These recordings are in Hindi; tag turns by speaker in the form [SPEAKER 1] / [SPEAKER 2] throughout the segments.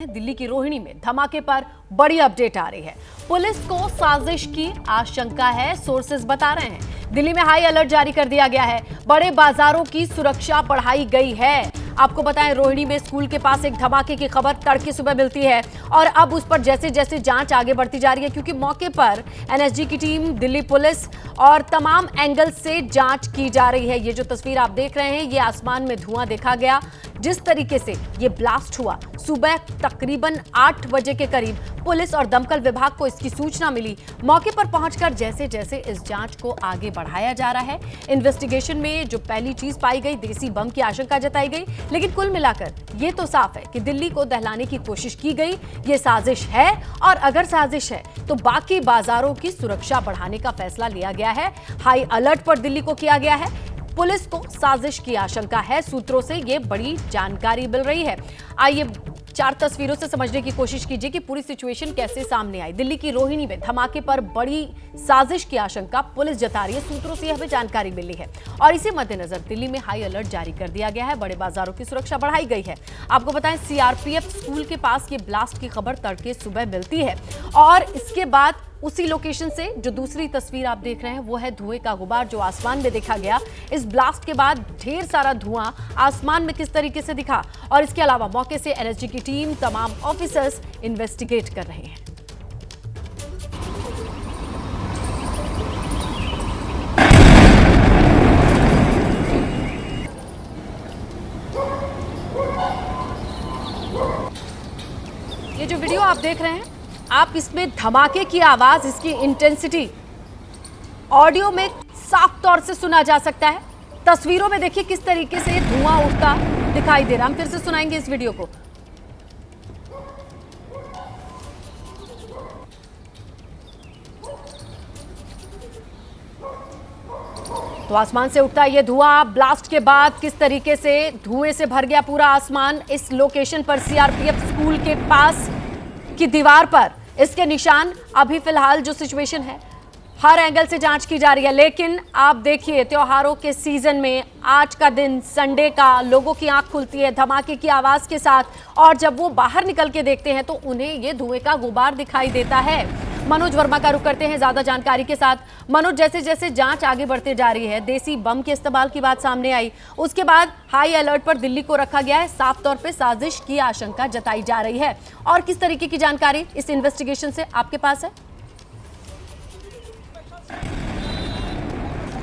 [SPEAKER 1] दिल्ली की रोहिणी में धमाके पर बड़ी अपडेट आ रही है। पुलिस को साजिश की आशंका है, सोर्सेज बता रहे हैं। दिल्ली में हाई अलर्ट जारी कर दिया गया है, बड़े बाजारों की सुरक्षा बढ़ाई गई है। आपको बताएं, रोहिणी में स्कूल के पास एक धमाके की खबर तड़के सुबह मिलती है और अब उस पर जैसे जैसे जांच आगे बढ़ती जा रही है, क्योंकि मौके पर एनएसजी की टीम, दिल्ली पुलिस और तमाम एंगल से जांच की जा रही है। ये जो तस्वीर आप देख रहे हैं, ये आसमान में धुआं देखा गया। जिस तरीके से ये ब्लास्ट हुआ, सुबह तकरीबन 8 बजे के करीब पुलिस और दमकल विभाग को इसकी सूचना मिली। मौके पर पहुंचकर जैसे जैसे इस जांच को आगे बढ़ाया जा रहा है, इन्वेस्टिगेशन में जो पहली चीज पाई गई, देसी बम की आशंका जताई गई। लेकिन कुल मिलाकर ये तो साफ है कि दिल्ली को दहलाने की कोशिश की गई, ये साजिश है। और अगर साजिश है तो बाकी बाजारों की सुरक्षा बढ़ाने का फैसला लिया गया है। हाई अलर्ट पर दिल्ली को किया गया है। पुलिस को साजिश की आशंका है, सूत्रों से ये बड़ी जानकारी मिल रही है। आइए 4 तस्वीरों से समझने की कोशिश कीजिए कि पूरी सिचुएशन कैसे सामने आई। दिल्ली की रोहिणी में धमाके पर बड़ी साजिश की आशंका पुलिस जता रही है, सूत्रों से हमें जानकारी मिली है। और इसी मद्देनजर दिल्ली में हाई अलर्ट जारी कर दिया गया है, बड़े बाजारों की सुरक्षा बढ़ाई गई है। आपको बताएं, सीआरपीएफ स्कूल के पास ये ब्लास्ट की खबर तड़के सुबह मिलती है और इसके बाद उसी लोकेशन से जो दूसरी तस्वीर आप देख रहे हैं, वो है धुएं का गुबार जो आसमान में देखा गया। इस ब्लास्ट के बाद ढेर सारा धुआं आसमान में किस तरीके से दिखा, और इसके अलावा मौके से एनएसजी की टीम, तमाम ऑफिसर्स इन्वेस्टिगेट कर रहे हैं। ये जो वीडियो आप देख रहे हैं, आप इसमें धमाके की आवाज, इसकी इंटेंसिटी ऑडियो में साफ तौर से सुना जा सकता है। तस्वीरों में देखिए किस तरीके से धुआं उठता दिखाई दे रहा। हम फिर से सुनाएंगे इस वीडियो को। तो आसमान से उठता ये धुआं, ब्लास्ट के बाद किस तरीके से धुएं से भर गया पूरा आसमान। इस लोकेशन पर सीआरपीएफ स्कूल के पास की दीवार पर इसके निशान, अभी फिलहाल जो सिचुएशन है, हर एंगल से जांच की जा रही है। लेकिन आप देखिए, त्योहारों के सीजन में आज का दिन, संडे का, लोगों की आंख खुलती है धमाके की आवाज के साथ, और जब वो बाहर निकल के देखते हैं तो उन्हें ये धुएं का गुबार दिखाई देता है। मनोज वर्मा का रुख करते हैं ज्यादा जानकारी के साथ। मनोज, जैसे जैसे जांच आगे बढ़ते जा रही है, देसी बम के इस्तेमाल की बात सामने आई, उसके बाद हाई अलर्ट पर दिल्ली को रखा गया है, साफ तौर पे साजिश की आशंका जताई जा रही है। और किस तरीके की जानकारी इस इन्वेस्टिगेशन से आपके पास है?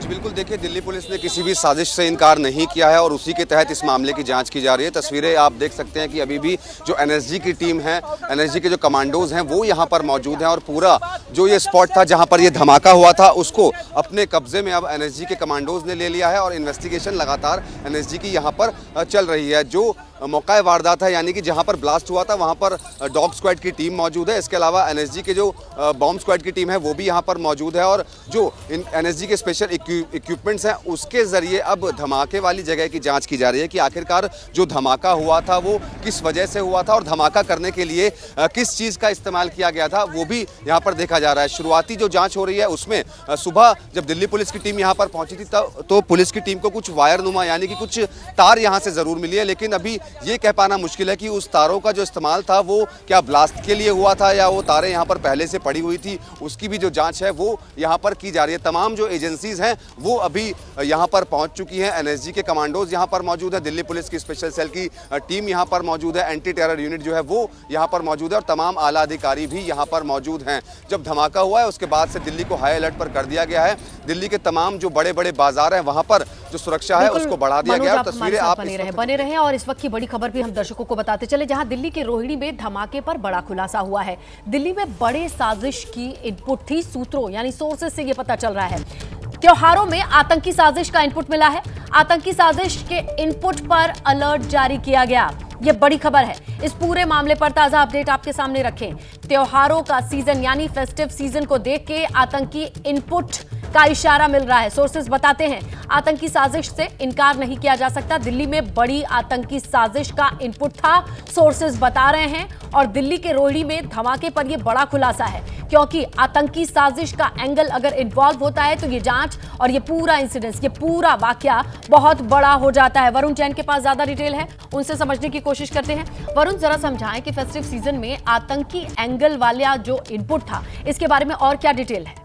[SPEAKER 2] बिल्कुल, देखिए, दिल्ली पुलिस ने किसी भी साजिश से इनकार नहीं किया है और उसी के तहत इस मामले की जांच की जा रही है। तस्वीरें आप देख सकते हैं कि अभी भी जो एनएसजी की टीम है, एनएसजी के जो कमांडोज हैं, वो यहाँ पर मौजूद हैं और पूरा जो ये स्पॉट था जहाँ पर ये धमाका हुआ था, उसको अपने कब्जे में अब एनएसजी के कमांडोज ने ले लिया है और इन्वेस्टिगेशन लगातार एनएसजी की यहाँ पर चल रही है। जो मौका वारदात है, यानी कि जहां पर ब्लास्ट हुआ था, वहां पर डॉग स्क्वाड की टीम मौजूद है। इसके अलावा एनएसजी के जो बॉम्ब स्क्वाड की टीम है, वो भी यहां पर मौजूद है और जो एनएसजी के स्पेशल इक्विपमेंट्स हैं, उसके ज़रिए अब धमाके वाली जगह की जांच की जा रही है कि आखिरकार जो धमाका हुआ था वो किस वजह से हुआ था और धमाका करने के लिए किस चीज़ का इस्तेमाल किया गया था, वो भी यहाँ पर देखा जा रहा है। शुरुआती जो जाँच हो रही है उसमें सुबह जब दिल्ली पुलिस की टीम यहाँ पर पहुँची थी तो पुलिस की टीम को कुछ वायर नुमा, यानी कि कुछ तार यहाँ से ज़रूर मिली है, लेकिन अभी ये कह पाना मुश्किल है कि उस तारों का जो इस्तेमाल था वो क्या ब्लास्ट के लिए हुआ था या वो तारें यहाँ पर पहले से पड़ी हुई थी। उसकी भी जो जांच है वो यहाँ पर की जा रही है। तमाम जो एजेंसीज हैं वो अभी यहाँ पर पहुँच चुकी हैं। एनएसजी के कमांडोज यहाँ पर मौजूद है, दिल्ली पुलिस की स्पेशल सेल की टीम यहाँ पर मौजूद है, एंटी टेरर यूनिट जो है वो यहाँ पर मौजूद है और तमाम आला अधिकारी भी यहाँ पर मौजूद हैं। जब धमाका हुआ है उसके बाद से दिल्ली को हाई अलर्ट पर कर दिया गया है। दिल्ली के तमाम जो बड़े बड़े बाजार हैं वहाँ पर जो सुरक्षा है उसको बढ़ा दिया गया है। तस्वीरें आप
[SPEAKER 1] बने रहे और इस वक्त की बड़ी खबर भी हम दर्शकों को बताते चले, जहां दिल्ली के रोहिणी में धमाके पर बड़ा खुलासा हुआ है। दिल्ली में बड़े साजिश की इनपुट थी, सूत्रों यानी सोर्सेस से ये पता चल रहा है। त्योहारों में आतंकी साजिश का इनपुट मिला है। आतंकी साजिश के इनपुट पर अलर्ट जारी किया गया, ये बड़ी खबर है। इस पूरे मामले पर ताजा अपडेट आपके सामने रखें। त्योहारों का सीजन यानी फेस्टिव सीजन को देख के आतंकी इनपुट का इशारा मिल रहा है। सोर्सेज बताते हैं आतंकी साजिश से इनकार नहीं किया जा सकता। दिल्ली में बड़ी आतंकी साजिश का इनपुट था, सोर्सेज बता रहे हैं। और दिल्ली के रोहिणी में धमाके पर यह बड़ा खुलासा है, क्योंकि आतंकी साजिश का एंगल अगर इन्वॉल्व होता है तो ये जांच और ये पूरा इंसिडेंस, ये पूरा वाकया बहुत बड़ा हो जाता है। वरुण जैन के पास ज्यादा डिटेल है, उनसे समझने की कोशिश करते हैं। वरुण, जरा समझाएं कि फेस्टिव सीजन में आतंकी एंगल वाला जो इनपुट था, इसके बारे में और क्या डिटेल है?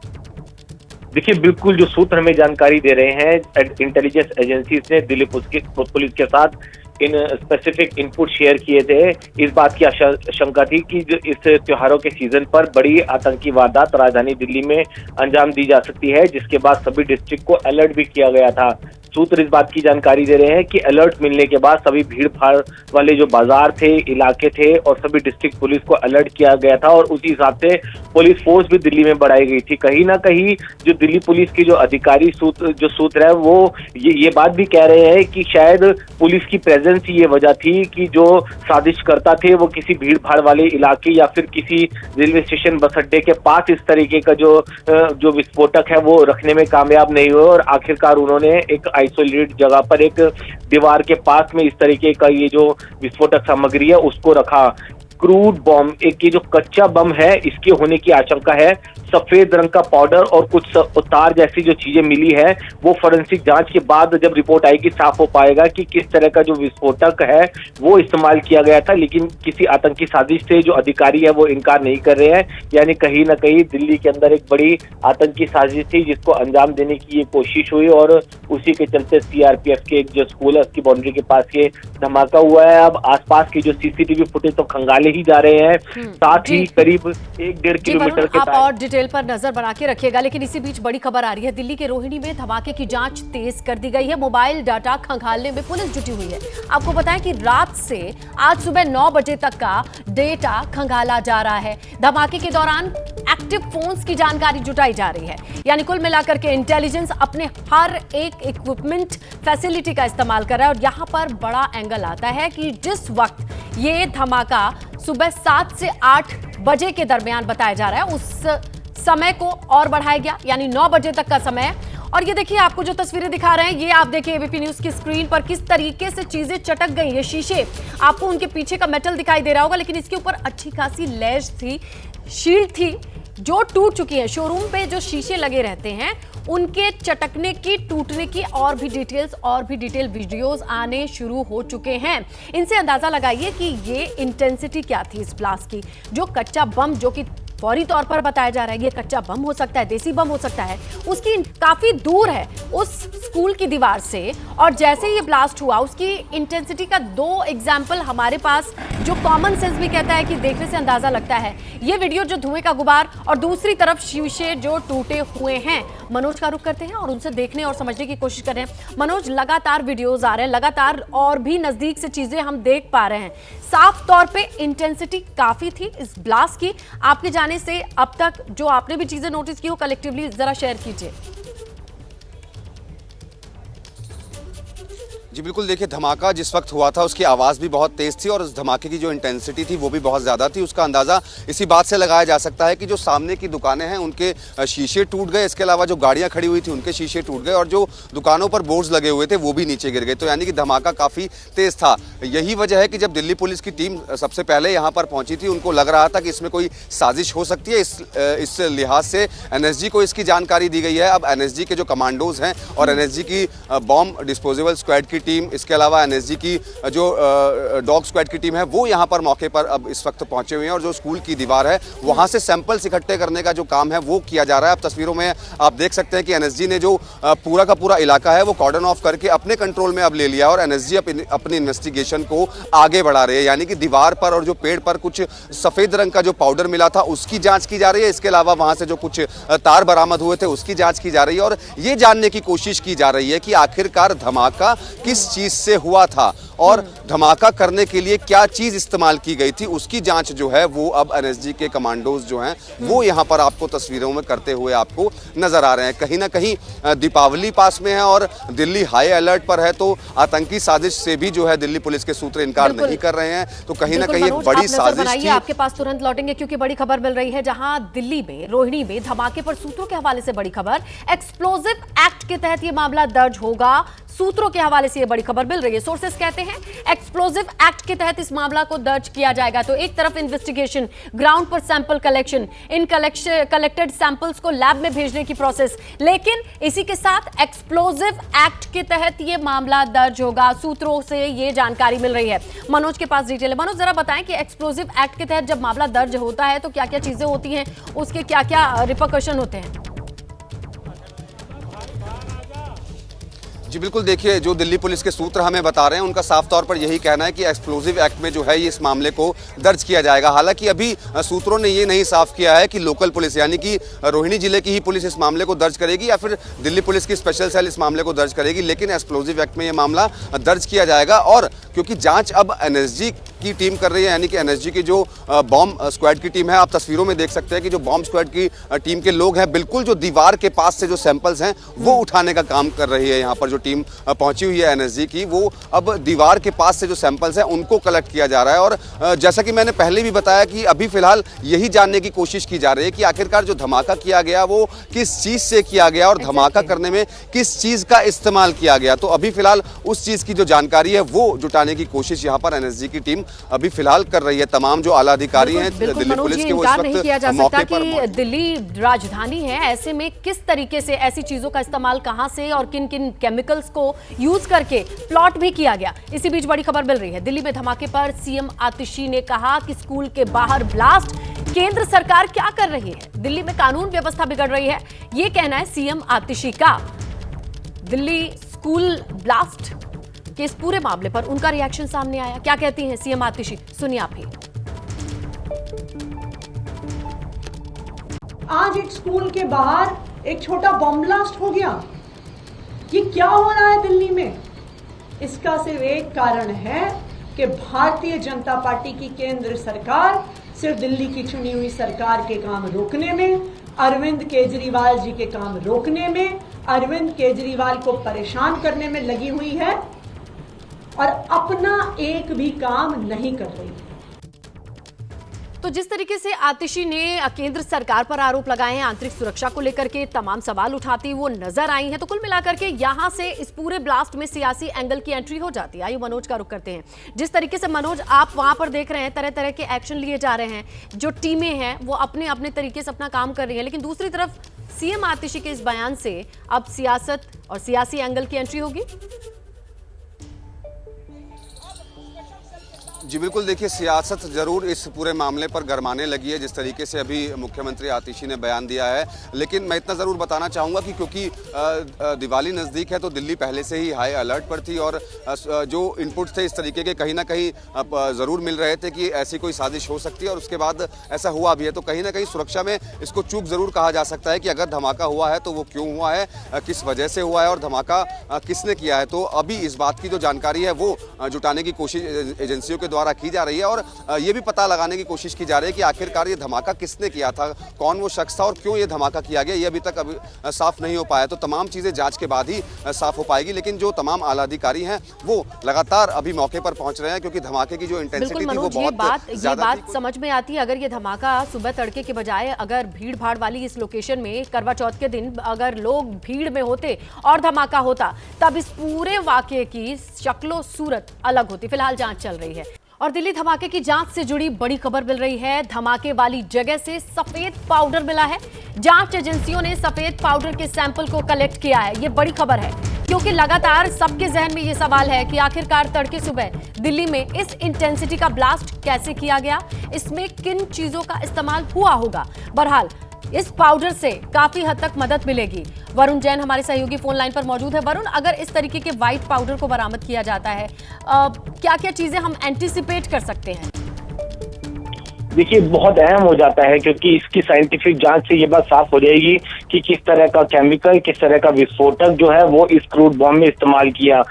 [SPEAKER 3] देखिए, बिल्कुल जो सूत्र हमें जानकारी दे रहे हैं, इंटेलिजेंस एजेंसीज ने दिल्ली पुलिस के साथ इन स्पेसिफिक इनपुट शेयर किए थे। इस बात की आशंका थी कि जो इस त्योहारों के सीजन पर बड़ी आतंकी वारदात राजधानी दिल्ली में अंजाम दी जा सकती है, जिसके बाद सभी डिस्ट्रिक्ट को अलर्ट भी किया गया था। सूत्र इस बात की जानकारी दे रहे हैं कि अलर्ट मिलने के बाद सभी भीड़ भाड़ वाले जो बाजार थे, इलाके थे, और सभी डिस्ट्रिक्ट पुलिस को अलर्ट किया गया था और उसी हिसाब से पुलिस फोर्स भी दिल्ली में बढ़ाई गई थी। कहीं ना कहीं जो दिल्ली पुलिस की जो अधिकारी सूत्र है वो ये बात भी कह रहे हैं कि शायद पुलिस की प्रेजेंस ही ये वजह थी कि जो साजिश करता थे वो किसी भीड़ भाड़ वाले इलाके या फिर किसी रेलवे स्टेशन, बस अड्डे के पास इस तरीके का जो विस्फोटक है वो रखने में कामयाब नहीं हुए और आखिरकार उन्होंने एक आइसोलेटेड जगह पर एक दीवार के पास में इस तरीके का ये जो विस्फोटक सामग्री है उसको रखा। क्रूड बम, एक ये जो कच्चा बम है, इसके होने की आशंका है। सफेद रंग का पाउडर और कुछ उतार जैसी जो चीजें मिली है वो फोरेंसिक जांच के बाद जब रिपोर्ट आएगी साफ हो पाएगा कि किस तरह का जो विस्फोटक है वो इस्तेमाल किया गया था। लेकिन किसी आतंकी साजिश से जो अधिकारी है वो इनकार नहीं कर रहे हैं, यानी कहीं ना कहीं दिल्ली के अंदर एक बड़ी आतंकी साजिश थी जिसको अंजाम देने की ये कोशिश हुई और उसी के चलते सीआरपीएफ के एक जो स्कूल है उसकी बाउंड्री के पास ये धमाका हुआ है। अब आसपास की जो सीसीटीवी फुटेज तो खंगाले ही जा रहे हैं, साथ ही करीब 1-1.5 किलोमीटर के
[SPEAKER 1] और डिटेल पर नजर बना के रखिएगा। लेकिन इसी बीच बड़ी खबर आ रही है, दिल्ली के रोहिणी में धमाके की जांच तेज कर दी गई है। मोबाइल डाटा खंगालने में पुलिस जुटी हुई है। आपको बताएं कि रात से आज सुबह 9 बजे तक का डेटा खंगाला जा रहा है। धमाके के दौरान एक्टिव फोन्स की जानकारी जुटाई जा रही है। यानी कुल मिलाकर के इंटेलिजेंस अपने हर एक इक्विपमेंट, फैसिलिटी का इस्तेमाल कर रहा है। और यहां पर बड़ा एंगल आता है कि जिस वक्त ये धमाका सुबह 7 से 8 बजे के दरमियान बताया जा रहा है, उस समय को और बढ़ाया गया, यानी 9 बजे तक का समय। और ये देखिए, आपको जो तस्वीरें दिखा रहे हैं, ये आप देखिए एबीपी न्यूज की स्क्रीन पर किस तरीके से चीजें चटक गई। ये शीशे, आपको उनके पीछे का मेटल दिखाई दे रहा होगा, लेकिन इसके ऊपर अच्छी खासी लैश थी, शील्ड थी, जो टूट चुकी है। शोरूम पे जो शीशे लगे रहते हैं उनके चटकने की, टूटने की और भी डिटेल वीडियोस आने शुरू हो चुके हैं। इनसे अंदाजा लगाइए कि ये इंटेंसिटी क्या थी इस ब्लास्ट की। जो कच्चा बम, जो कि फौरी तौर पर बताया जा रहा है ये कच्चा बम हो सकता है, देसी बम हो सकता है, उसकी काफी दूर है उस स्कूल की दीवार से। और जैसे ये ब्लास्ट हुआ, उसकी इंटेंसिटी का 2 एग्जाम्पल हमारे पास, जो कॉमन सेंस भी कहता है कि देखने से अंदाजा लगता है। ये वीडियो जो धुएं का गुबार और दूसरी तरफ शीशे जो टूटे हुए हैं। मनोज का रुख करते हैं और उनसे देखने और समझने की कोशिश कर रहे हैं। मनोज, लगातार वीडियोज आ रहे हैं, लगातार और भी नजदीक से चीजें हम देख पा रहे हैं। साफ तौर पे इंटेंसिटी काफी थी इस ब्लास्ट की। आपके जाने से अब तक जो आपने भी चीजें नोटिस की हो, कलेक्टिवली जरा शेयर कीजिए।
[SPEAKER 2] जी बिल्कुल, देखिए धमाका जिस वक्त हुआ था उसकी आवाज़ भी बहुत तेज़ थी और उस धमाके की जो इंटेंसिटी थी वो भी बहुत ज़्यादा थी। उसका अंदाज़ा इसी बात से लगाया जा सकता है कि जो सामने की दुकानें हैं उनके शीशे टूट गए, इसके अलावा जो गाड़ियां खड़ी हुई थी उनके शीशे टूट गए और जो दुकानों पर बोर्ड्स लगे हुए थे वो भी नीचे गिर गए। तो यानी कि धमाका काफ़ी तेज़ था। यही वजह है कि जब दिल्ली पुलिस की टीम सबसे पहले यहाँ पर पहुँची थी, उनको लग रहा था कि इसमें कोई साजिश हो सकती है। इस लिहाज से एनएसजी को इसकी जानकारी दी गई है। अब एनएसजी के जो कमांडोज हैं और एनएसजी की बॉम्ब डिस्पोजेबल स्क्वाड की टीम, इसके अलावा एनएसजी की जो डॉग स्क्वाड की टीम है वो यहाँ पर मौके पर अब इस वक्त पहुंचे हुए हैं और जो स्कूल की दीवार है वहाँ से सैंपल्स इकट्ठे करने का जो काम है वो किया जा रहा है। अब तस्वीरों में आप देख सकते हैं कि एनएसजी ने जो पूरा का पूरा इलाका है वो कॉर्डन ऑफ करके अपने कंट्रोल में अब ले लिया और एनएसजी अपनी इन्वेस्टिगेशन को आगे बढ़ा रही है। यानी कि दीवार पर और जो पेड़ पर कुछ सफ़ेद रंग का जो पाउडर मिला था उसकी जाँच की जा रही है। इसके अलावा वहाँ से जो कुछ तार बरामद हुए थे उसकी जाँच की जा रही है और ये जानने की कोशिश की जा रही है कि आखिरकार धमाका किस चीज से हुआ था और धमाका करने के लिए क्या चीज इस्तेमाल की गई थी, उसकी जांच जो है वो अब एनएसजी के कमांडोज जो हैं वो यहाँ पर आपको तस्वीरों में करते हुए आपको नजर आ रहे हैं। कहीं ना कहीं दीपावली पास में है और दिल्ली हाई अलर्ट पर है, तो आतंकी साजिश से भी जो है दिल्ली पुलिस के सूत्र इनकार नहीं कर रहे हैं। तो कहीं ना कहीं एक बड़ी साजिश थी।
[SPEAKER 1] आपके पास तुरंत लौटेंगे क्योंकि बड़ी खबर मिल रही है, जहां दिल्ली में रोहिणी में धमाके पर सूत्रों के हवाले से बड़ी खबर। एक्सप्लोजिव एक्ट के तहत यह मामला दर्ज होगा, सूत्रों के हवाले से यह बड़ी खबर मिल रही है। सोर्सेस कहते हैं एक्सप्लोजिव एक्ट के तहत इस मामला को दर्ज किया जाएगा। तो एक तरफ इन्वेस्टिगेशन, ग्राउंड पर सैंपल कलेक्शन, इन कलेक्टेड सैंपल्स को लैब में भेजने की प्रोसेस, लेकिन इसी के साथ एक्सप्लोजिव एक्ट के तहत यह मामला दर्ज होगा। सूत्रों से यह जानकारी मिल रही है। मनोज के पास डिटेल है। मनोज, जरा बताएं कि एक्सप्लोजिव एक्ट के तहत जब मामला दर्ज होता है तो क्या क्या चीजें होती हैं, उसके क्या क्या रिपरकशन होते हैं?
[SPEAKER 2] जी बिल्कुल, देखिए जो दिल्ली पुलिस के सूत्र हमें बता रहे हैं उनका साफ तौर पर यही कहना है कि एक्सप्लोजिव एक्ट में जो है ये इस मामले को दर्ज किया जाएगा। हालांकि अभी सूत्रों ने ये नहीं साफ किया है कि लोकल पुलिस यानी कि रोहिणी जिले की ही पुलिस इस मामले को दर्ज करेगी या फिर दिल्ली पुलिस की स्पेशल सेल इस मामले को दर्ज करेगी, लेकिन एक्सप्लोजिव एक्ट में ये मामला दर्ज किया जाएगा। और क्योंकि जाँच अब एनएसजी की टीम कर रही है, यानी कि एनएसजी की जो बॉम्ब स्क्वाड की टीम है, आप तस्वीरों में देख सकते हैं कि जो बॉम्ब स्क्वाड की टीम के लोग हैं बिल्कुल जो दीवार के पास से जो सैंपल्स हैं वो उठाने का काम कर रही है। यहाँ पर जो टीम पहुंची हुई है एनएसजी की, वो अब दीवार के पास से जो सैंपल्स हैं उनको कलेक्ट किया जा रहा है। और जैसा कि मैंने पहले भी बताया कि अभी फिलहाल यही जानने की कोशिश की जा रही है कि आखिरकार जो धमाका किया गया वो किस चीज से किया गया और धमाका करने में किस चीज का इस्तेमाल किया गया। तो अभी फिलहाल उस चीज की जो जानकारी है वो जुटाने की कोशिश यहाँ पर एनएसजी की टीम अभी फिलहाल कर रही है। तमाम जो आला अधिकारी हैं दिल्ली पुलिस के, वो इस
[SPEAKER 1] नहीं किया जा
[SPEAKER 2] वक्त
[SPEAKER 1] सकता
[SPEAKER 2] मौके पर
[SPEAKER 1] कि दिल्ली राजधानी है, ऐसे में किस तरीके से ऐसी चीजों का इस्तेमाल कहां से और किन किन केमिकल्स को यूज करके प्लॉट भी किया गया। इसी बीच बड़ी खबर मिल रही है, दिल्ली में धमाके पर सीएम आतिशी ने कहा कि स्कूल के बाहर ब्लास्ट, केंद्र सरकार क्या कर रही है, दिल्ली में कानून व्यवस्था बिगड़ रही है, यह कहना है सीएम आतिशी का। दिल्ली स्कूल ब्लास्ट के इस पूरे मामले पर उनका रिएक्शन सामने आया। क्या कहती हैं सीएम आतिशी, सुनिए आप ही।
[SPEAKER 4] आज एक स्कूल के बाहर एक छोटा बॉम्ब ब्लास्ट हो गया। ये क्या हो रहा है दिल्ली में? इसका सिर्फ एक कारण है कि भारतीय जनता पार्टी की केंद्र सरकार सिर्फ दिल्ली की चुनी हुई सरकार के काम रोकने में, अरविंद केजरीवाल जी के काम रोकने में, अरविंद केजरीवाल को परेशान करने में लगी हुई है और अपना एक भी काम नहीं कर रही है।
[SPEAKER 1] तो जिस तरीके से आतिशी ने केंद्र सरकार पर आरोप लगाए हैं, आंतरिक सुरक्षा को लेकर के तमाम सवाल उठाती वो नजर आई हैं, तो कुल मिलाकर के यहां से इस पूरे ब्लास्ट में सियासी एंगल की एंट्री हो जाती है। आइए मनोज का रुख करते हैं। जिस तरीके से मनोज आप वहां पर देख रहे हैं, तरह तरह के एक्शन लिए जा रहे हैं, जो टीमें हैं वो अपने अपने तरीके से अपना काम कर रही हैं, लेकिन दूसरी तरफ सीएम आतिशी के इस बयान से अब सियासत और सियासी एंगल की एंट्री होगी।
[SPEAKER 2] जी बिल्कुल, देखिए सियासत जरूर इस पूरे मामले पर गरमाने लगी है जिस तरीके से अभी मुख्यमंत्री आतिशी ने बयान दिया है। लेकिन मैं इतना ज़रूर बताना चाहूँगा कि क्योंकि दिवाली नज़दीक है तो दिल्ली पहले से ही हाई अलर्ट पर थी और जो इनपुट्स थे इस तरीके के कहीं ना कहीं ज़रूर मिल रहे थे कि ऐसी कोई साजिश हो सकती है और उसके बाद ऐसा हुआ भी है। तो कहीं ना कहीं सुरक्षा में इसको चूक ज़रूर कहा जा सकता है कि अगर धमाका हुआ है तो वो क्यों हुआ है, किस वजह से हुआ है और धमाका किसने किया है। तो अभी इस बात की जो जानकारी है वो जुटाने की कोशिश एजेंसियों के द्वारा की जा रही है और ये भी पता लगाने की कोशिश की जा रही है कि आखिरकार ये धमाका किसने किया था, कौन वो शख्स था और क्यों ये धमाका किया गया, ये अभी तक साफ नहीं हो पाया। तो तमाम चीज़ें जांच के बाद ही साफ हो पाएगी। लेकिन जो तमाम आला अधिकारी हैं वो लगातार अभी मौके पर पहुंच रहे हैं क्योंकि धमाके की जो इंटेंसिटी थी वो बहुत
[SPEAKER 1] ये बात समझ में आती है। अगर ये धमाका सुबह तड़के के बजाय अगर भीड़ भाड़ वाली इस लोकेशन में करवा चौथ के दिन अगर लोग भीड़ में होते और धमाका होता तब इस पूरे वाकये की शक्लो सूरत अलग होती। फिलहाल जांच चल रही है। और दिल्ली धमाके की जांच से जुड़ी बड़ी खबर मिल रही है। धमाके वाली जगह से सफेद पाउडर मिला है। जांच एजेंसियों ने सफेद पाउडर के सैंपल को कलेक्ट किया है। ये बड़ी खबर है क्योंकि लगातार सबके जहन में ये सवाल है कि आखिरकार तड़के सुबह दिल्ली में इस इंटेंसिटी का ब्लास्ट कैसे किया गया, इसमें किन चीजों का इस्तेमाल हुआ होगा। बहरहाल इस पाउडर से काफी हद तक मदद मिलेगी। वरुण जैन हमारे सहयोगी फोन लाइन पर मौजूद है। वरुण, अगर इस तरीके के व्हाइट पाउडर को बरामद किया जाता है, क्या क्या चीजें हम एंटिसिपेट कर सकते हैं?
[SPEAKER 3] देखिए बहुत अहम हो जाता है, क्योंकि इसकी साइंटिफिक जांच से ये बात साफ हो जाएगी कि किस तरह का केमिकल, किस तरह का विस्फोटक जो है वो इस क्रूड बॉम्ब में इस्तेमाल किया।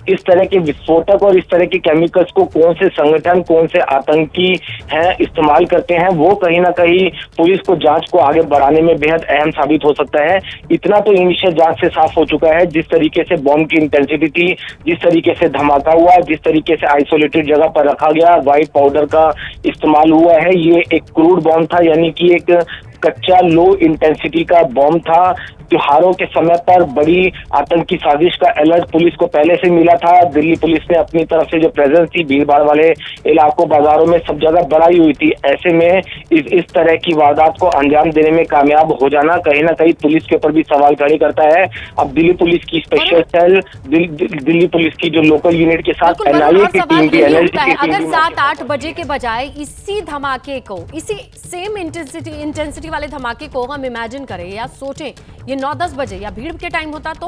[SPEAKER 3] इस तरह के विस्फोटक और इस तरह के केमिकल्स को कौन से संगठन, कौन से आतंकी हैं इस्तेमाल करते हैं, वो कहीं ना कहीं पुलिस को जांच को आगे बढ़ाने में बेहद अहम साबित हो सकता है। इतना तो इनिशियल जांच से साफ हो चुका है, जिस तरीके से बॉम्ब की इंटेंसिटी थी, जिस तरीके से धमाका हुआ, जिस तरीके से आइसोलेटेड जगह पर रखा गया, व्हाइट पाउडर का इस्तेमाल हुआ है, ये एक क्रूड बॉम्ब था, यानी कि एक कच्चा लो इंटेंसिटी का बॉम्ब था। त्योहारों के समय पर बड़ी आतंकी साजिश का अलर्ट पुलिस को पहले से मिला था। दिल्ली पुलिस ने अपनी तरफ से जो प्रेजेंस थी भीड़ भाड़ वाले इलाकों, बाजारों में सब जगह बढ़ाई हुई थी। ऐसे में इस तरह की वारदात को अंजाम देने में कामयाब हो जाना कहीं ना कहीं पुलिस के ऊपर भी सवाल खड़े करता है। अब दिल्ली पुलिस की स्पेशल सेल, दिल्ली पुलिस की जो लोकल यूनिट के साथ एनआईए की टीम भी, एनएसजी की टीम
[SPEAKER 1] अगर
[SPEAKER 3] भी
[SPEAKER 1] 7-8 बजे के बजाय इसी धमाके को, इसी सेम इंटेंसिटी वाले धमाके को हम इमेजिन करें या सोचें ये 9-10 बजे या भीड़ के टाइम होता तो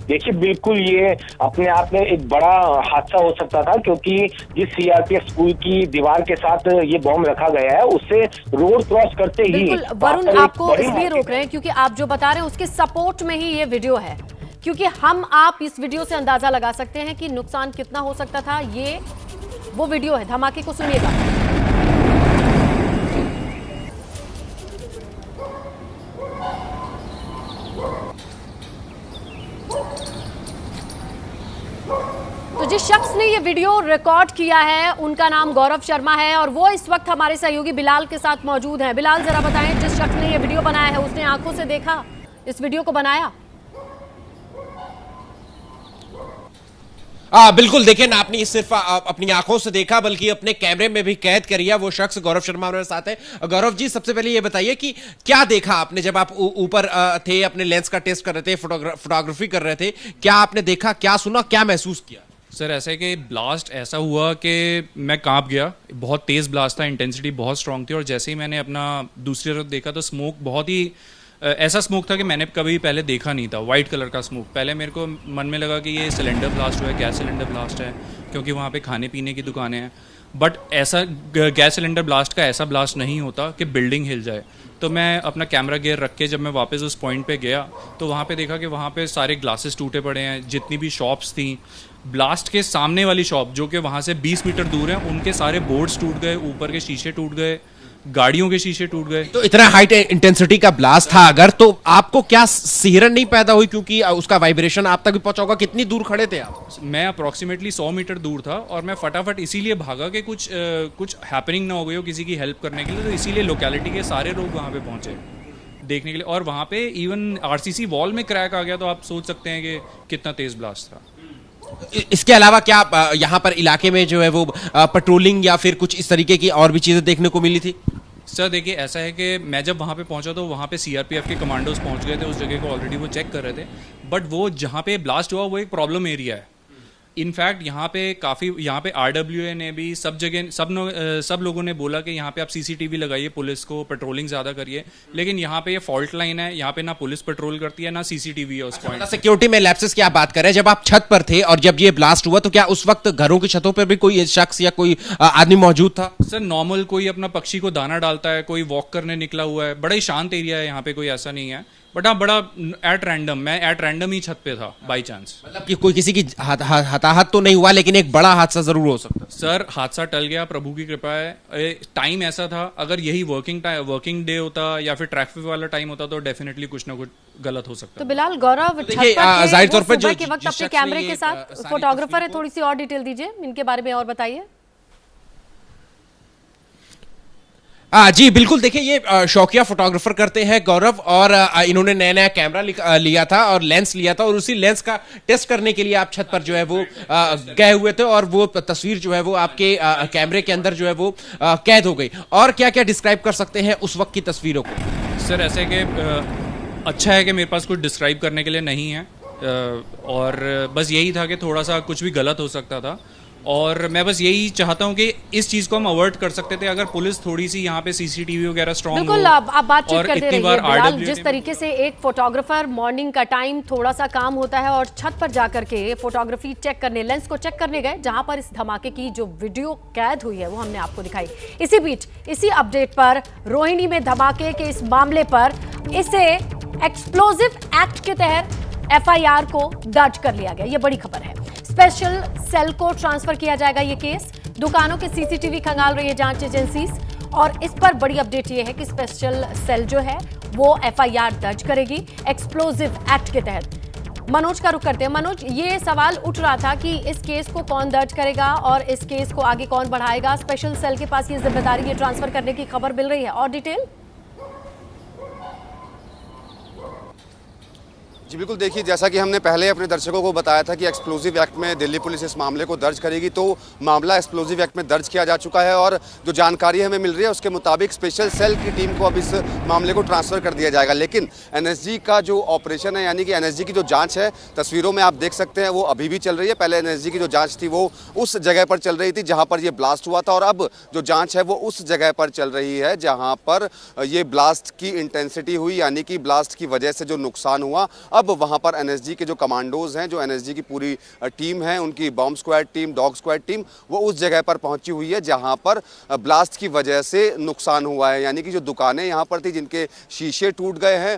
[SPEAKER 3] देखिए बिल्कुल ये अपने आप में एक बड़ा हादसा हो सकता था, क्योंकि जिस सीआरपीएफ स्कूल की दीवार के साथ ये बॉम्ब रखा गया है उससे रोड क्रॉस करते ही
[SPEAKER 1] बिल्कुल। वरुण, आपको इसलिए रोक रहे हैं क्योंकि आप जो बता रहे हैं उसके सपोर्ट में ही ये वीडियो है, क्योंकि आप इस वीडियो से अंदाजा लगा सकते हैं कि नुकसान कितना हो सकता था। ये वो वीडियो है, धमाके को सुनिएगा। तो जिस शख्स ने ये वीडियो रिकॉर्ड किया है उनका नाम गौरव शर्मा है और वो इस वक्त हमारे सहयोगी बिलाल के साथ मौजूद हैं। बिलाल, जरा बताएं, जिस शख्स ने ये वीडियो बनाया है उसने आंखों से देखा इस वीडियो को बनाया?
[SPEAKER 5] बिल्कुल। देखिए ना, आपने सिर्फ अपनी आंखों से देखा बल्कि अपने कैमरे में भी कैद करिए। वो शख्स गौरव शर्मा हमारे साथ है। गौरव जी, सबसे पहले ये बताइए कि क्या देखा आपने जब आप ऊपर थे, अपने लेंस का टेस्ट कर रहे थे, फोटोग्राफी कर रहे थे? क्या आपने देखा, क्या सुना, क्या महसूस किया?
[SPEAKER 6] सर ऐसा है कि ब्लास्ट ऐसा हुआ कि मैं कांप गया। बहुत तेज़ ब्लास्ट था, इंटेंसिटी बहुत स्ट्रांग थी, और जैसे ही मैंने अपना दूसरी तरफ देखा तो स्मोक बहुत ही ऐसा स्मोक था कि मैंने कभी पहले देखा नहीं था। वाइट कलर का स्मोक। पहले मेरे को मन में लगा कि ये सिलेंडर ब्लास्ट हुआ है, गैस सिलेंडर ब्लास्ट है, क्योंकि वहाँ पे खाने पीने की दुकानें हैं। बट ऐसा गैस सिलेंडर ब्लास्ट का ऐसा ब्लास्ट नहीं होता कि बिल्डिंग हिल जाए। तो मैं अपना कैमरा गियर रख के जब मैं वापस उस पॉइंट पे गया तो वहाँ पे देखा कि वहाँ पे सारे ग्लासेस टूटे पड़े हैं। जितनी भी शॉप्स थी, ब्लास्ट के सामने वाली शॉप जो कि वहाँ से 20 मीटर दूर है, उनके सारे बोर्ड्स टूट गए, ऊपर के शीशे टूट गए, गाड़ियों के शीशे टूट गए।
[SPEAKER 5] तो इतना हाई इंटेंसिटी का ब्लास्ट था अगर, तो आपको क्या सिहरन नहीं पैदा हुई क्योंकि उसका वाइब्रेशन आप तक भी पहुंचा होगा? कितनी दूर खड़े थे आप?
[SPEAKER 6] मैं अप्रॉक्सीमेटली 100 मीटर दूर था और मैं फटाफट इसीलिए भागा कि कुछ हैपनिंग ना हो गई हो किसी की हेल्प करने के लिए। तो इसीलिए लोकेलिटी के सारे लोग वहाँ पे पहुंचे देखने के लिए। और वहाँ पे इवन आरसीसी वॉल में क्रैक आ गया, तो आप सोच सकते हैं कि कितना तेज ब्लास्ट था।
[SPEAKER 5] इसके अलावा क्या यहाँ पर इलाके में जो है वो पेट्रोलिंग या फिर कुछ इस तरीके की और भी चीजें देखने को मिली थी?
[SPEAKER 6] सर देखिए, ऐसा है कि मैं जब वहाँ पे पहुँचा तो वहाँ पे सीआरपीएफ के कमांडोज पहुँच गए थे उस जगह को, ऑलरेडी वो चेक कर रहे थे। बट वो जहाँ पे ब्लास्ट हुआ वो एक प्रॉब्लम एरिया है। इनफैक्ट यहाँ पे आरडब्ल्यूए ने भी सब लोगों ने बोला कि यहाँ पे आप सीसीटीवी लगाइए, पुलिस को पेट्रोलिंग ज़्यादा करिए। लेकिन यहाँ पे ये फॉल्ट लाइन है, यहाँ पे ना पुलिस पेट्रोल करती है ना सीसीटीवी है उस पॉइंट।
[SPEAKER 5] सिक्योरिटी में लैप्सेस की आप बात कर रहे हैं, जब आप छत पर थे और जब ये ब्लास्ट हुआ तो क्या उस वक्त घरों की छतों पर भी कोई शख्स या कोई आदमी मौजूद था?
[SPEAKER 6] सर नॉर्मल कोई अपना पक्षी को दाना डालता है, कोई वॉक करने निकला हुआ है। बड़ा ही शांत एरिया है यहाँ पे, कोई ऐसा नहीं है। बट हाँ, बड़ा मैं एट रैंडम ही छत पे था बाई चांस।
[SPEAKER 5] मतलब कि कोई किसी की हताहत तो नहीं हुआ, लेकिन एक बड़ा हादसा जरूर हो सकता है।
[SPEAKER 6] सर हादसा टल गया, प्रभु की कृपा है। टाइम ऐसा था, अगर यही वर्किंग डे होता या फिर ट्रैफिक वाला टाइम होता तो डेफिनेटली कुछ ना कुछ गलत हो सकता।
[SPEAKER 1] तो बिलाल, गौरव
[SPEAKER 5] जाहिर तौर पर जो
[SPEAKER 1] के वक्त अपने कैमरे के साथ फोटोग्राफर है, थोड़ी सी और डिटेल दीजिए इनके बारे में और बताइए।
[SPEAKER 5] जी बिल्कुल। देखिए, ये शौकिया फोटोग्राफर करते हैं गौरव, और इन्होंने नया लिया लिया था और लेंस लिया था, और उसी लेंस का टेस्ट करने के लिए आप छत पर जो है वो गए हुए थे, और वो तस्वीर जो है वो आपके कैमरे के अंदर जो है वो कैद हो गई। और क्या क्या डिस्क्राइब कर सकते हैं उस वक्त की तस्वीरों को?
[SPEAKER 6] सर ऐसे कि अच्छा है कि मेरे पास कुछ डिस्क्राइब करने के लिए नहीं है, और बस यही था कि थोड़ा सा कुछ भी गलत हो सकता था। और मैं बस यही चाहता हूं कि इस चीज को हम अवॉइड कर सकते थे अगर पुलिस थोड़ी सी यहाँ पे सीसीटीवी वगैरह स्ट्रांग हो।
[SPEAKER 1] बिल्कुल, आप बातचीत
[SPEAKER 6] और
[SPEAKER 1] करते
[SPEAKER 6] इतनी
[SPEAKER 1] रहिए
[SPEAKER 6] बार
[SPEAKER 1] बिलाल।
[SPEAKER 6] RWA
[SPEAKER 1] जिस तरीके से एक फोटोग्राफर मॉर्निंग का टाइम थोड़ा सा काम होता है और छत पर जाकर के फोटोग्राफी चेक करने, लेंस को चेक करने गए, जहां पर इस धमाके की जो वीडियो कैद हुई है वो हमने आपको दिखाई। इसी बीच इसी अपडेट पर रोहिणी में धमाके के इस मामले पर इसे एक्सप्लोजिव एक्ट के तहत एफआईआर को दर्ज कर लिया गया। ये बड़ी खबर है। स्पेशल सेल को ट्रांसफर किया जाएगा ये केस। दुकानों के सीसीटीवी खंगाल रही है जांच एजेंसीज और इस पर बड़ी अपडेट ये है कि स्पेशल सेल जो है वो एफआईआर दर्ज करेगी एक्सप्लोजिव एक्ट के तहत। मनोज का रुख करते हैं। मनोज, ये सवाल उठ रहा था कि इस केस को कौन दर्ज करेगा और इस केस को आगे कौन बढ़ाएगा। स्पेशल सेल के पास ये जिम्मेदारी ये ट्रांसफर करने की खबर मिल रही है, और डिटेल?
[SPEAKER 2] जी बिल्कुल, देखिए जैसा कि हमने पहले अपने दर्शकों को बताया था कि एक्सप्लोजिव एक्ट में दिल्ली पुलिस इस मामले को दर्ज करेगी, तो मामला एक्सप्लोजिव एक्ट में दर्ज किया जा चुका है और जो जानकारी हमें मिल रही है उसके मुताबिक स्पेशल सेल की टीम को अब इस मामले को ट्रांसफर कर दिया जाएगा। लेकिन एनएसजी का जो ऑपरेशन है, यानी कि एनएसजी की जो जांच है, तस्वीरों में आप देख सकते हैं वो अभी भी चल रही है। पहले एनएसजी की जो जाँच थी वो उस जगह पर चल रही थी जहाँ पर ये ब्लास्ट हुआ था और अब जो जाँच है वो उस जगह पर चल रही है जहाँ पर ये ब्लास्ट की इंटेंसिटी हुई, यानी कि ब्लास्ट की वजह से जो नुकसान हुआ। अब वहाँ पर एनएसजी के जो कमांडोज हैं, जो एनएसजी की पूरी टीम है, उनकी bomb squad team, dog squad team, वो उस जगह पर पहुंची हुई है जहां पर ब्लास्ट की वजह से नुकसान हुआ है। यानी कि जो दुकानें यहां पर थी जिनके शीशे टूट गए हैं,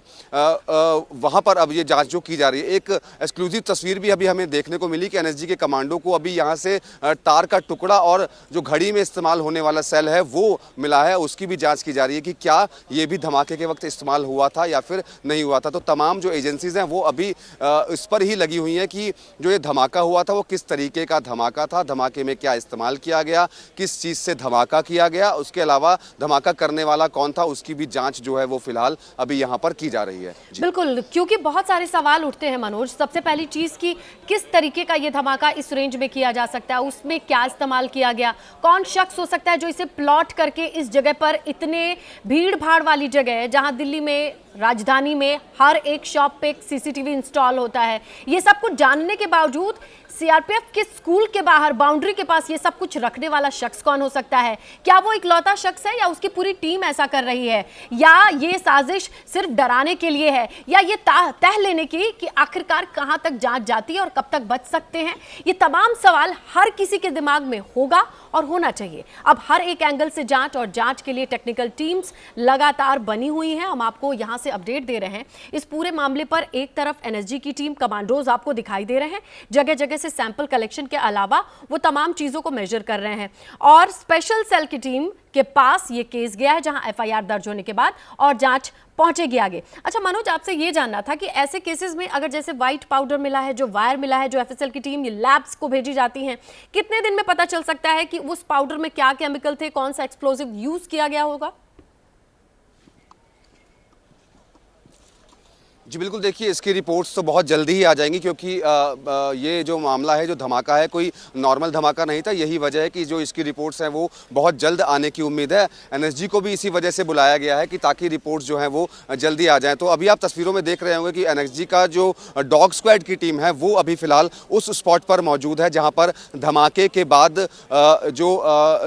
[SPEAKER 2] वहां पर अब ये जांच जो की जा रही है। एक एक्सक्लूसिव तस्वीर भी अभी हमें देखने को मिली कि एनएसजी के कमांडो को अभी यहाँ से तार का टुकड़ा और जो घड़ी में इस्तेमाल होने वाला सेल है वो मिला है। उसकी भी जाँच की जा रही है कि क्या ये भी धमाके के वक्त इस्तेमाल हुआ था या फिर नहीं हुआ था। तो तमाम जो एजेंसीज हैं वो अभी इस पर ही लगी हुई हैं कि जो ये धमाका हुआ था वो किस तरीके का धमाका था, धमाके में क्या इस्तेमाल किया गया, किस चीज़ से धमाका किया गया, उसके अलावा धमाका करने वाला कौन था, उसकी भी जांच जो है वो फिलहाल अभी यहाँ पर की जा रही है।
[SPEAKER 1] बिल्कुल, क्योंकि बहुत सारे सवाल उठते हैं मनोज। सबसे पहली चीज़ कि किस तरीके का ये धमाका इस रेंज में किया जा सकता है, उसमें क्या इस्तेमाल किया गया, कौन शख्स हो सकता है जो इसे प्लॉट करके इस जगह पर, इतने भीड़ भाड़ वाली जगह जहां दिल्ली में, राजधानी में हर एक शॉप पे एक सीसीटीवी इंस्टॉल होता है, ये सब कुछ जानने के बावजूद सीआरपीएफ के स्कूल के बाहर बाउंड्री के पास ये सब कुछ रखने वाला शख्स कौन हो सकता है? क्या वो इकलौता शख्स है या उसकी पूरी टीम ऐसा कर रही है, या ये साजिश सिर्फ डराने के लिए है, या ये तह लेने की कि आखिरकार कहां तक जांच जाती है और कब तक बच सकते हैं? ये तमाम सवाल हर किसी के दिमाग में होगा और होना चाहिए। अब हर एक एंगल से जांच, और जांच के लिए टेक्निकल टीम्स लगातार बनी हुई हैं। हम आपको यहां से अपडेट दे रहे हैं इस पूरे मामले पर। एक तरफ एनएसजी की टीम, कमांडोज आपको दिखाई दे रहे हैं, जगह जगह से सैंपल कलेक्शन के अलावा वो तमाम चीजों को मेजर कर रहे हैं, और स्पेशल सेल की टीम के पास ये केस गया है जहां एफआईआर दर्ज होने के बाद और जांच पहुंचेगी आगे। अच्छा मनोज, आपसे ये जानना था कि ऐसे केसेस में अगर जैसे व्हाइट पाउडर मिला है, जो वायर मिला है, जो एफएसएल की टीम ये लैब्स को भेजी जाती हैं, कितने दिन में पता चल सकता है कि उस पाउडर में क्या केमिकल थे, कौन सा एक्सप्लोजिव यूज किया गया होगा?
[SPEAKER 2] जी बिल्कुल, देखिए इसकी रिपोर्ट्स तो बहुत जल्दी ही आ जाएंगी, क्योंकि ये जो मामला है, जो धमाका है, कोई नॉर्मल धमाका नहीं था। यही वजह है कि जो इसकी रिपोर्ट्स हैं वो बहुत जल्द आने की उम्मीद है। एनएसजी को भी इसी वजह से बुलाया गया है कि ताकि रिपोर्ट्स जो हैं वो जल्दी आ जाएं। तो अभी आप तस्वीरों में देख रहे होंगे कि एनएसजी का जो डॉग स्क्वाड की टीम है वो अभी फिलहाल उस स्पॉट पर मौजूद है जहाँ पर धमाके के बाद जो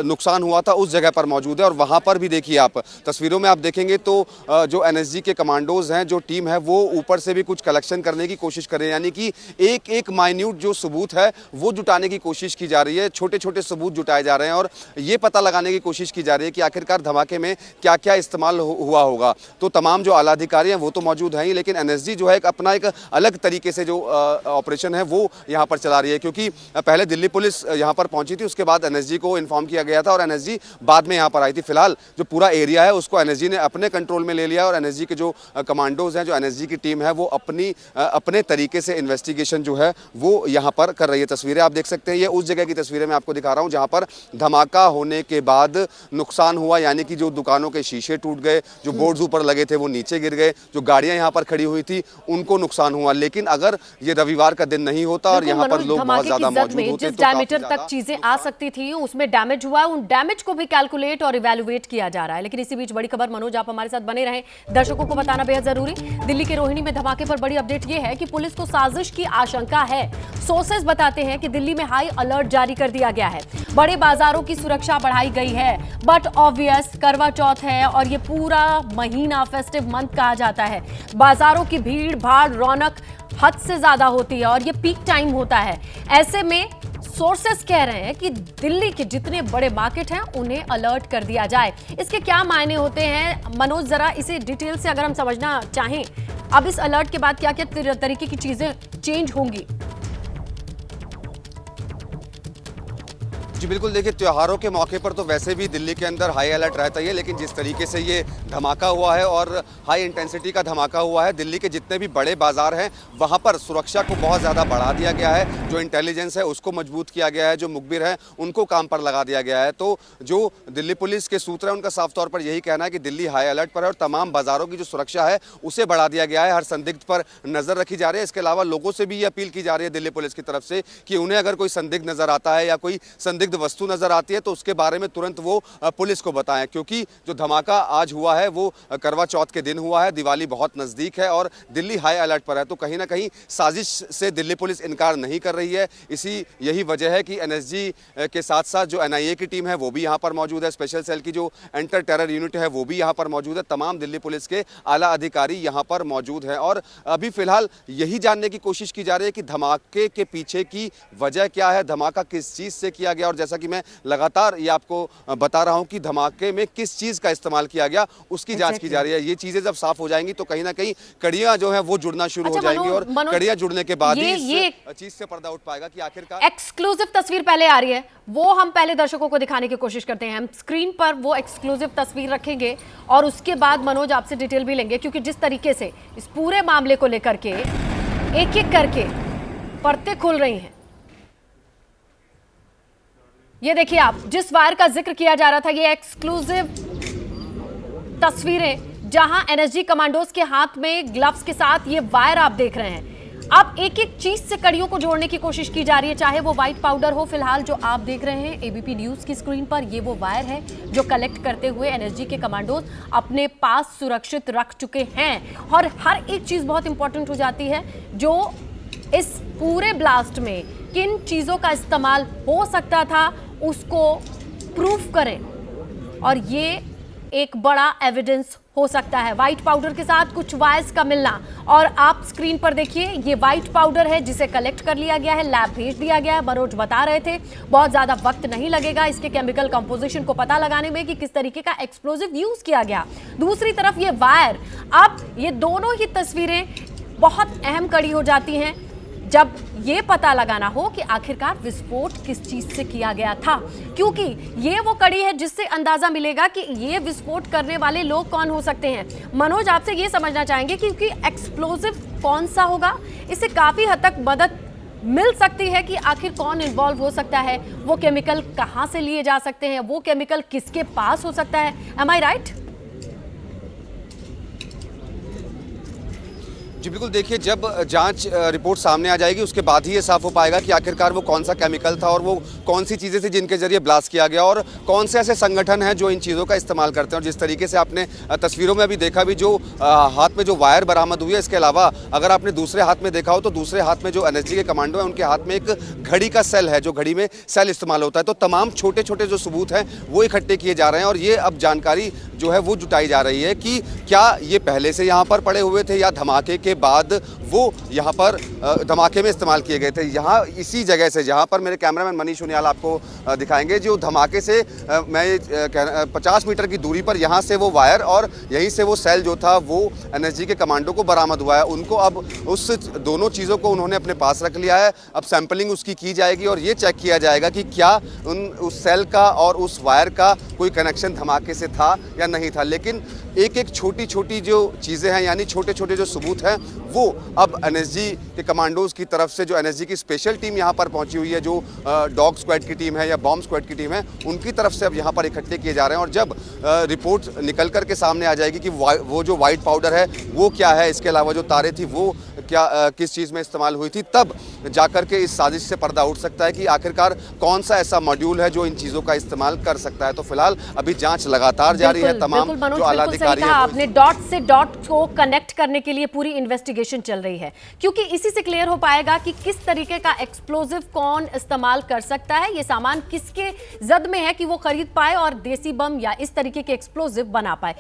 [SPEAKER 2] नुकसान हुआ था उस जगह पर मौजूद है। और वहाँ पर भी देखिए, आप तस्वीरों में आप देखेंगे तो जो एनएसजी के कमांडोज हैं, जो टीम है, वो ऊपर से भी कुछ कलेक्शन करने की कोशिश कर रहे हैं। यानी कि एक एक माइन्यूट जो सबूत है वो जुटाने की कोशिश की जा रही है, छोटे छोटे सबूत जुटाए जा रहे हैं और ये पता लगाने की कोशिश की जा रही है कि आखिरकार धमाके में क्या क्या इस्तेमाल हुआ होगा। तो तमाम जो आला अधिकारी हैं वो तो मौजूद हैं ही, लेकिन एनएसजी जो है अपना एक अलग तरीके से जो ऑपरेशन है वो यहाँ पर चला रही है, क्योंकि पहले दिल्ली पुलिस यहाँ पर पहुंची थी, उसके बाद एनएसजी को इन्फॉर्म किया गया था और एनएसजी बाद में यहाँ पर आई थी। फिलहाल जो पूरा एरिया है उसको एनएसजी ने अपने कंट्रोल में ले लिया और एनएसजी के जो कमांडोज हैं, जो एनएसजी की टीम है, वो अपने तरीके से इन्वेस्टिगेशन जो है वो यहाँ पर कर रही है। तस्वीरें आप देख सकते हैं, ये उस जगह की तस्वीरें मैं आपको दिखा रहा हूँ जहाँ पर धमाका होने के बाद नुकसान हुआ, यानी कि जो दुकानों के शीशे टूट गए, जो बोर्ड्स ऊपर लगे थे वो नीचे गिर गए, जो गाड़ियां यहाँ पर खड़ी हुई थी उनको नुकसान हुआ। लेकिन अगर ये रविवार का दिन नहीं होता और यहाँ पर लोग बहुत ज्यादा मौजूद होते,
[SPEAKER 1] जिस डायमीटर तक चीजें आ सकती थी उसमें डैमेज हुआ, उन डैमेज को भी कैलकुलेट और इवैल्यूएट किया जा रहा है। लेकिन इसी बीच बड़ी खबर, मनोज आप हमारे साथ बने रहें, दर्शकों को बताना बेहद जरूरी। दिल्ली के रोहिणी में धमाके पर बड़ी अपडेट ये है कि पुलिस को साजिश की आशंका है। सोर्सेज बताते हैं कि दिल्ली में हाई अलर्ट जारी कर दिया गया है। बड़े बाजारों की सुरक्षा बढ़ाई गई है। बट ऑब्वियस करवा चौथ है और ये पूरा महीना फेस्टिव मंथ कहा जाता है। बाजारों की भीड़ भाड़ रौनक हद से ज्यादा होती है और ये पीक टाइम होता है। ऐसे में सोर्सेस कह रहे हैं कि दिल्ली के जितने बड़े मार्केट हैं उन्हें अलर्ट कर दिया जाए। इसके क्या मायने होते हैं मनोज, जरा इसे डिटेल से अगर हम समझना चाहें, अब इस अलर्ट के बाद क्या क्या तरीके की चीजें चेंज होंगी?
[SPEAKER 2] जी बिल्कुल, देखिए त्योहारों के मौके पर तो वैसे भी दिल्ली के अंदर हाई अलर्ट रहता ही है, लेकिन जिस तरीके से ये धमाका हुआ है और हाई इंटेंसिटी का धमाका हुआ है, दिल्ली के जितने भी बड़े बाजार हैं वहाँ पर सुरक्षा को बहुत ज़्यादा बढ़ा दिया गया है। जो इंटेलिजेंस है उसको मजबूत किया गया है, जो मुखबिर हैं उनको काम पर लगा दिया गया है। तो जो दिल्ली पुलिस के सूत्र हैं उनका साफ तौर पर यही कहना है कि दिल्ली हाई अलर्ट पर है और तमाम बाजारों की जो सुरक्षा है उसे बढ़ा दिया गया है। हर संदिग्ध पर नज़र रखी जा रही है। इसके अलावा लोगों से भी ये अपील की जा रही है दिल्ली पुलिस की तरफ से कि उन्हें अगर कोई संदिग्ध नज़र आता है या कोई संदिग्ध वस्तु नजर आती है तो उसके बारे में तुरंत वो पुलिस को बताएं, क्योंकि जो धमाका आज हुआ है वो करवा चौथ के दिन हुआ है। दिवाली बहुत नज़दीक है और दिल्ली हाई अलर्ट पर है। तो कहीं ना कहीं साजिश से दिल्ली पुलिस इनकार नहीं कर रही है। यही वजह है कि एनएसजी के साथ साथ जो एनआईए की टीम है वो भी यहाँ पर मौजूद है। स्पेशल सेल की जो एंटर टेरर यूनिट है वो भी यहाँ पर मौजूद है। तमाम दिल्ली पुलिस के आला अधिकारी यहाँ पर मौजूद हैं और अभी फिलहाल यही जानने की कोशिश की जा रही है कि धमाके के पीछे की वजह क्या है, धमाका किस चीज़ से किया गया। और जैसा कि मैं लगातार ये आपको बता रहा हूं कि धमाके में किस चीज का इस्तेमाल किया गया उसकी जांच की जा रही है। ये चीजें जब साफ हो जाएंगी तो कहीं ना कहीं कड़ियां जो है वो जुड़ना शुरू हो जाएंगी और कड़ियां जुड़ने के बाद ही इस चीज से पर्दा उठ पाएगा कि आखिरकार
[SPEAKER 1] एक्सक्लूसिव तस्वीर पहले आ रही है, वो हम पहले दर्शकों को दिखाने की कोशिश करते हैं। हम स्क्रीन पर वो एक्सक्लूसिव तस्वीर रखेंगे और उसके बाद मनोज आपसे डिटेल भी लेंगे, क्योंकि जिस तरीके से इस पूरे मामले को लेकर के एक एक करके परतें खुल रही हैं। ये देखिए, आप जिस वायर का जिक्र किया जा रहा था, ये एक्सक्लूसिव तस्वीरें जहां एनएसजी कमांडोज के हाथ में ग्लव्स के साथ ये वायर आप देख रहे हैं। अब एक एक चीज से कड़ियों को जोड़ने की कोशिश की जा रही है, चाहे वो व्हाइट पाउडर हो। फिलहाल जो आप देख रहे हैं एबीपी न्यूज की स्क्रीन पर, ये वो वायर है जो कलेक्ट करते हुए एनएसजी के कमांडोज अपने पास सुरक्षित रख चुके हैं। और हर एक चीज बहुत इंपॉर्टेंट हो जाती है, जो इस पूरे ब्लास्ट में किन चीजों का इस्तेमाल हो सकता था उसको प्रूफ करें, और ये एक बड़ा एविडेंस हो सकता है। व्हाइट पाउडर के साथ कुछ वायर्स का मिलना, और आप स्क्रीन पर देखिए ये व्हाइट पाउडर है जिसे कलेक्ट कर लिया गया है, लैब भेज दिया गया है। मनोज बता रहे थे बहुत ज्यादा वक्त नहीं लगेगा इसके केमिकल कंपोजिशन को पता लगाने में कि किस तरीके का एक्सप्लोजिव यूज किया गया। दूसरी तरफ ये वायर, अब ये दोनों ही तस्वीरें बहुत अहम कड़ी हो जाती हैं जब ये पता लगाना हो कि आखिरकार विस्फोट किस चीज से किया गया था, क्योंकि ये वो कड़ी है जिससे अंदाजा मिलेगा कि ये विस्फोट करने वाले लोग कौन हो सकते हैं। मनोज, आपसे ये समझना चाहेंगे कि एक्सप्लोजिव कौन सा होगा, इससे काफी हद तक मदद मिल सकती है कि आखिर कौन इन्वॉल्व हो सकता है, वो केमिकल कहां से लिए जा सकते हैं, वो केमिकल किसके पास हो सकता है। एम आई राइट?
[SPEAKER 2] जी बिल्कुल, देखिए जब जांच रिपोर्ट सामने आ जाएगी उसके बाद ही ये साफ हो पाएगा कि आखिरकार वो कौन सा केमिकल था और वो कौन सी चीज़ें थी जिनके जरिए ब्लास्ट किया गया, और कौन से ऐसे संगठन हैं जो इन चीज़ों का इस्तेमाल करते हैं। और जिस तरीके से आपने तस्वीरों में अभी देखा भी, जो हाथ में जो वायर बरामद हुई है, इसके अलावा अगर आपने दूसरे हाथ में देखा हो तो दूसरे हाथ में जो एनएसजी के कमांडो हैं उनके हाथ में एक घड़ी का सेल है, जो घड़ी में सेल इस्तेमाल होता है। तो तमाम छोटे छोटे जो सबूत हैं वो इकट्ठे किए जा रहे हैं और ये अब जानकारी जो है वो जुटाई जा रही है कि क्या ये पहले से यहाँ पर पड़े हुए थे या धमाके के बाद वो यहाँ पर धमाके में इस्तेमाल किए गए थे। यहाँ इसी जगह से, जहाँ पर मेरे कैमरामैन मनीष उनियाल आपको दिखाएंगे, जो धमाके से मैं 50 मीटर की दूरी पर यहाँ से वो वायर और यहीं से वो सेल जो था वो एनएसजी के कमांडो को बरामद हुआ है। उनको अब उस दोनों चीज़ों को उन्होंने अपने पास रख लिया है। अब सैंपलिंग उसकी की जाएगी और ये चेक किया जाएगा कि क्या उस सेल का और उस वायर का कोई कनेक्शन धमाके से था या नहीं था। लेकिन एक एक छोटी छोटी जो चीज़ें हैं, यानी छोटे छोटे जो सबूत हैं, वो अब एनएसजी के कमांडोज की तरफ से, जो एनएसजी की स्पेशल टीम यहाँ पर पहुँची हुई है, जो डॉग स्क्वाड की टीम है या बॉम्ब स्क्वाड की टीम है, उनकी तरफ से अब यहाँ पर इकट्ठे किए जा रहे हैं। और जब रिपोर्ट निकल कर के सामने आ जाएगी कि वो जो वाइट पाउडर है वो क्या है, इसके अलावा जो तारे थी वो क्या किस चीज़ में इस्तेमाल हुई थी, तब जाकर के इस साजिश से पर्दा उठ सकता है कि आखिरकार कौन सा ऐसा मॉड्यूल है जो इन चीज़ों का इस्तेमाल कर सकता है। तो फिलहाल अभी जांच लगातार जारी है। तमाम
[SPEAKER 1] बिल्कुल मनोज,
[SPEAKER 2] जो आला
[SPEAKER 1] बिल्कुल सही
[SPEAKER 2] अधिकारी
[SPEAKER 1] कहा
[SPEAKER 2] हैं
[SPEAKER 1] आपने। डॉट से डॉट को कनेक्ट करने के लिए पूरी इन्वेस्टिगेशन चल रही है, क्योंकि इसी से क्लियर हो पाएगा कि किस तरीके का एक्सप्लोजिव कौन इस्तेमाल कर सकता है, ये सामान किसके जद में है कि वो खरीद पाए और देसी बम या इस तरीके के एक्सप्लोजिव बना पाए।